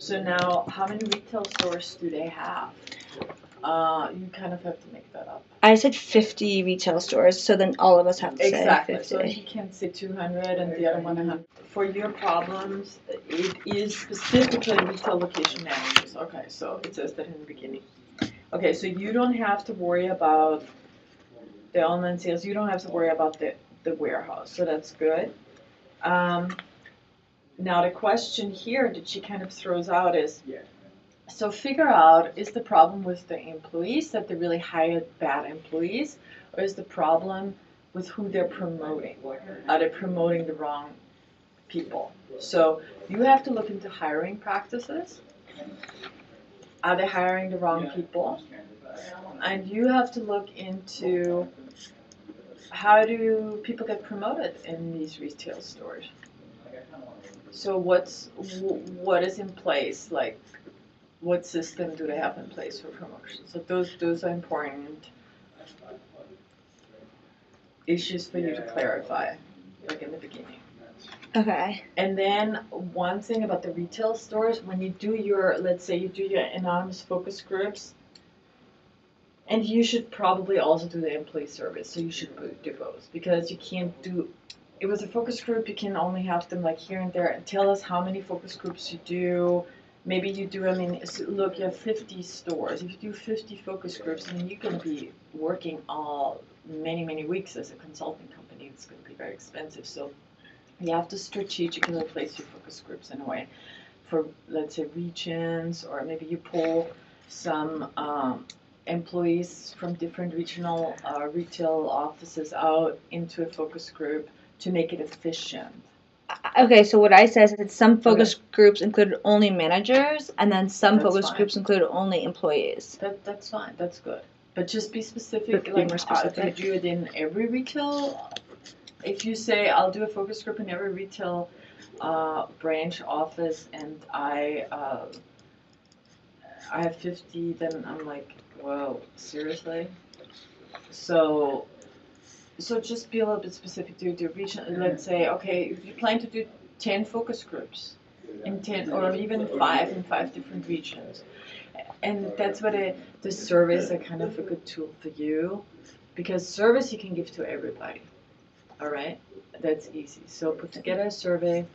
So now, how many retail stores do they have? You kind of have to make that up. I said 50 retail stores, so then all of us have to Exactly. say So 50. he can say 200 and the other one 100. For your problems, it is specifically retail location managers. Okay, so it says that in the beginning. Okay, so you don't have to worry about the online sales. You don't have to worry about the warehouse. So that's good. Now the question here that she kind of throws out is, so figure out, is the problem with the employees that they really hired bad employees, or is the problem with who they're promoting? Are they promoting the wrong people? So you have to look into hiring practices. Are they hiring the wrong people? And you have to look into how do people get promoted in these retail stores. So what is in place? Like, what system do they have in place for promotion? So those are important issues for you to clarify, like in the beginning. Okay. And then one thing about the retail stores, when you do your, let's say you do your anonymous focus groups, and you should probably also do the employee surveys, so you should do both, because you can't do, it was a focus group, you can only have them like here and there, and tell us how many focus groups you do. Maybe you do, I mean, look, you have 50 stores. If you do 50 focus groups, I mean, you can be working all many weeks as a consulting company. It's going to be very expensive. So you have to strategically place your focus groups in a way for, let's say, regions, or maybe you pull some employees from different regional retail offices out into a focus group to make it efficient. Okay, so what I said is that some focus groups included only managers, and then some focus groups included only employees. That's fine. That's good. But just be specific. Like, more specific. Do you do it in every retail? If you say, I'll do a focus group in every retail branch office, and I have 50, then I'm like, whoa, seriously? So just be a little bit specific to the region. Let's say, okay, if you plan to do 10 focus groups in 10, or even 5 in 5 different regions. And that's where the surveys are kind of a good tool for you, because surveys you can give to everybody. All right, that's easy. So put together a survey.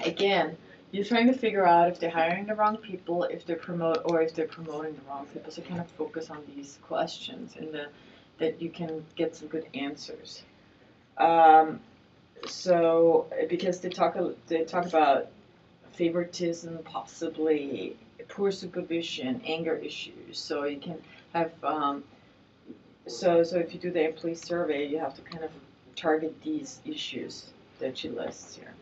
Again, you're trying to figure out if they're hiring the wrong people, if they're promoting the wrong people. So kind of focus on these questions that you can get some good answers. So because they talk about favoritism, possibly poor supervision, anger issues. So you can have so if you do the employee survey, you have to kind of target these issues that she lists here.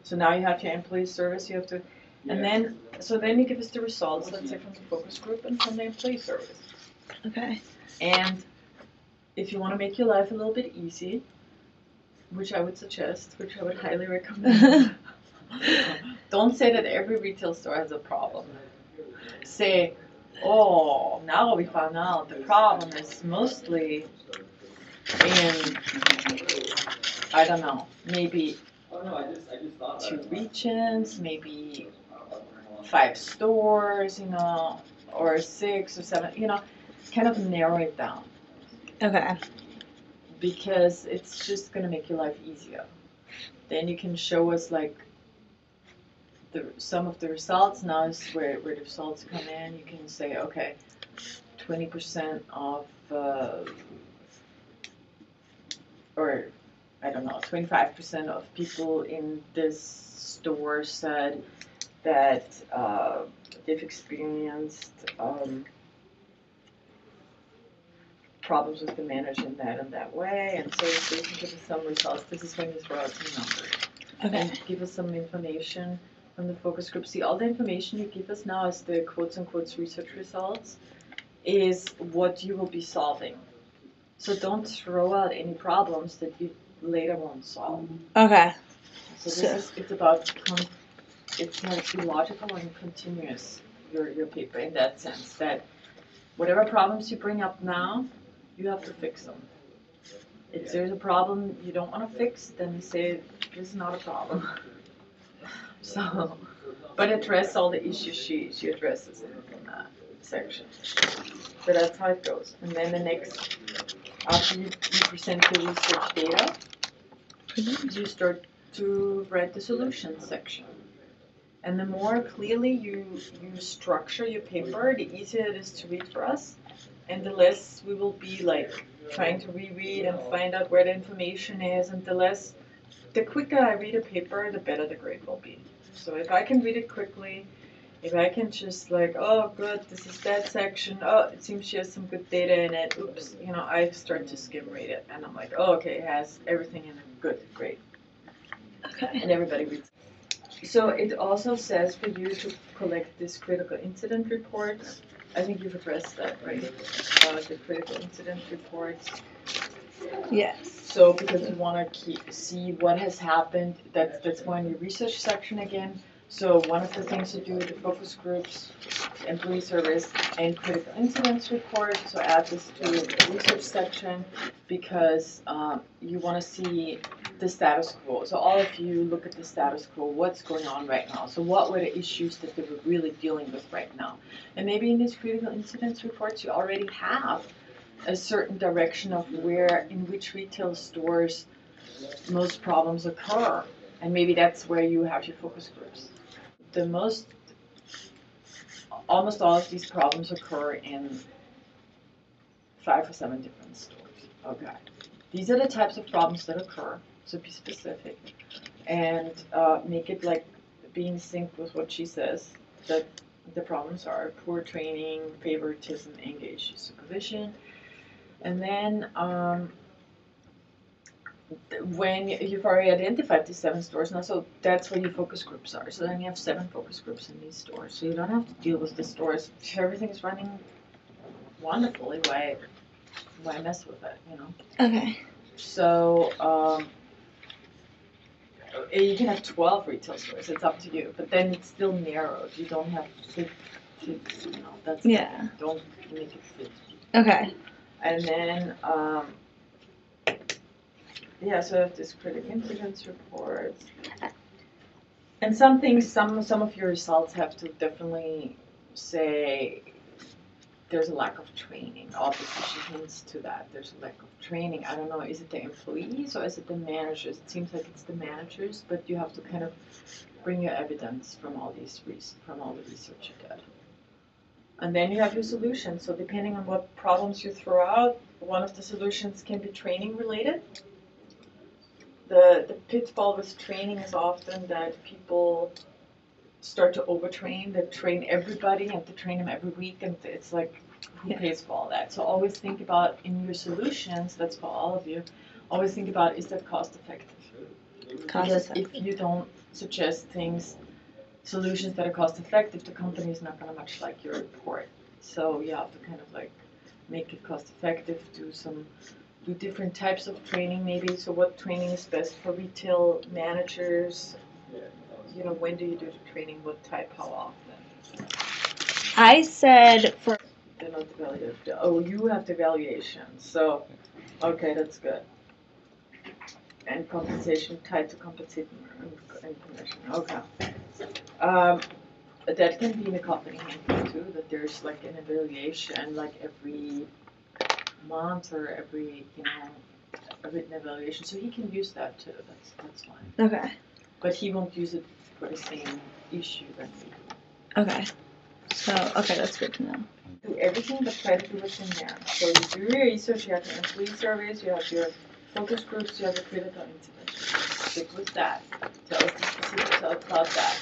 So now you have your employee service. You have to, and then you give us the results. Let's say from the focus group and from the employee service. Okay. And if you want to make your life a little bit easy, which I would suggest, which I would highly recommend. Don't say that every retail store has a problem. Say, oh, now we found out the problem is mostly in, I don't know, maybe 2 regions, maybe 5 stores, or 6 or 7, kind of narrow it down. Okay. Because it's just going to make your life easier. Then you can show us like some of the results. Now is where the results come in. You can say, okay, 20% of, or I don't know, 25% of people in this store said that they've experienced problems with the manager in that and that way, and so you can give us some results. This is when you throw out some numbers. Okay. And give us some information from the focus group. See, all the information you give us now is the quotes-unquote research results, is what you will be solving. So don't throw out any problems that you later won't solve. Okay. So it's about, it's has to be logical and continuous, your paper, in that sense, that whatever problems you bring up now, you have to fix them. If there's a problem you don't want to fix, then you say, this is not a problem. So but address all the issues she addresses in that section. So that's how it goes. And then the next, after you present the research data, you start to write the solutions section. And the more clearly you structure your paper, the easier it is to read for us, and the less we will be like trying to reread and find out where the information is, and the quicker I read a paper, the better the grade will be. So if I can read it quickly, if I can just like, oh good, this is that section, oh it seems she has some good data in it, oops, I start to skim read it, and I'm like, oh okay, it has everything in it, good, great. Okay. And everybody reads. So it also says for you to collect this critical incident report. I think you've addressed that, right? The critical incident reports. Yes. So because you want to see what has happened, that's more in your research section again. So one of the things to do with the focus groups, employee surveys, and critical incidents report. So add this to the research section because you want to see the status quo. So all of you look at the status quo, what's going on right now. So what were the issues that they were really dealing with right now? And maybe in these critical incidents reports you already have a certain direction of in which retail stores most problems occur. And maybe that's where you have your focus groups. Almost all of these problems occur in 5 or 7 different stores. Okay. These are the types of problems that occur, so be specific. And make it like be in sync with what she says, that the problems are poor training, favoritism, engaged supervision. And then when you've already identified the 7 stores now, so that's where your focus groups are. So then you have 7 focus groups in these stores. So you don't have to deal with the stores. If everything's running wonderfully, why mess with it, Okay. So you can have 12 retail stores. It's up to you. But then it's still narrowed. You don't have 50, that's yeah. Don't make it 50. Okay. And then so I have this critical incidents reports. And some things, some of your results have to definitely say there's a lack of training. Obviously, she hints to that. There's a lack of training. I don't know, is it the employees or is it the managers? It seems like it's the managers, but you have to kind of bring your evidence from all the research you did. And then you have your solutions. So depending on what problems you throw out, one of the solutions can be training related. The pitfall with training is often that people start to overtrain, that train everybody and to train them every week, and it's like, who pays for all that? So always think about in your solutions, that's for all of you, always think about, is that cost effective? Because if you don't suggest solutions that are cost effective, the company is not going to much like your report. So you have to kind of like make it cost effective, do different types of training maybe. So what training is best for retail managers? When do you do the training? What type? How often? I said for. They're not evaluated. Oh, you have the evaluation. So, okay, that's good. And compensation tied to compensation and commission. Okay. That can be in the company handbook too. That there's like an evaluation, like every month or every a written evaluation. So he can use that too. That's fine. Okay. But he won't use it for the same issue that we do. Okay. So, okay, that's good to know. Do everything but try to do what's in there. So you do your research, you have your employee surveys, you have your focus groups, you have your critical incidents. Stick with that. Tell us the specifics about that.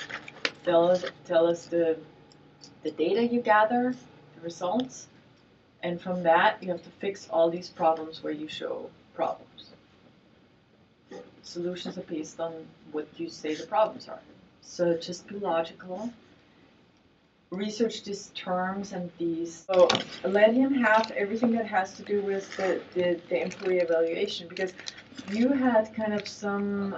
Tell us the data you gather, the results, and from that you have to fix all these problems where you show problems. Solutions are based on what you say the problems are. So just be logical. Research these terms and these. So let him have everything that has to do with the employee evaluation, because you had kind of some,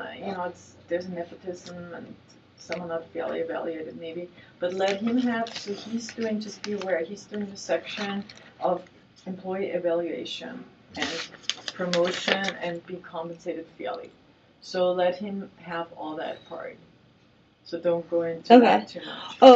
there's nepotism and some are not fairly evaluated maybe, but let him have, so he's doing, just be aware, he's doing the section of employee evaluation and promotion and be compensated fairly. So let him have all that part. So don't go into that too much. Oh,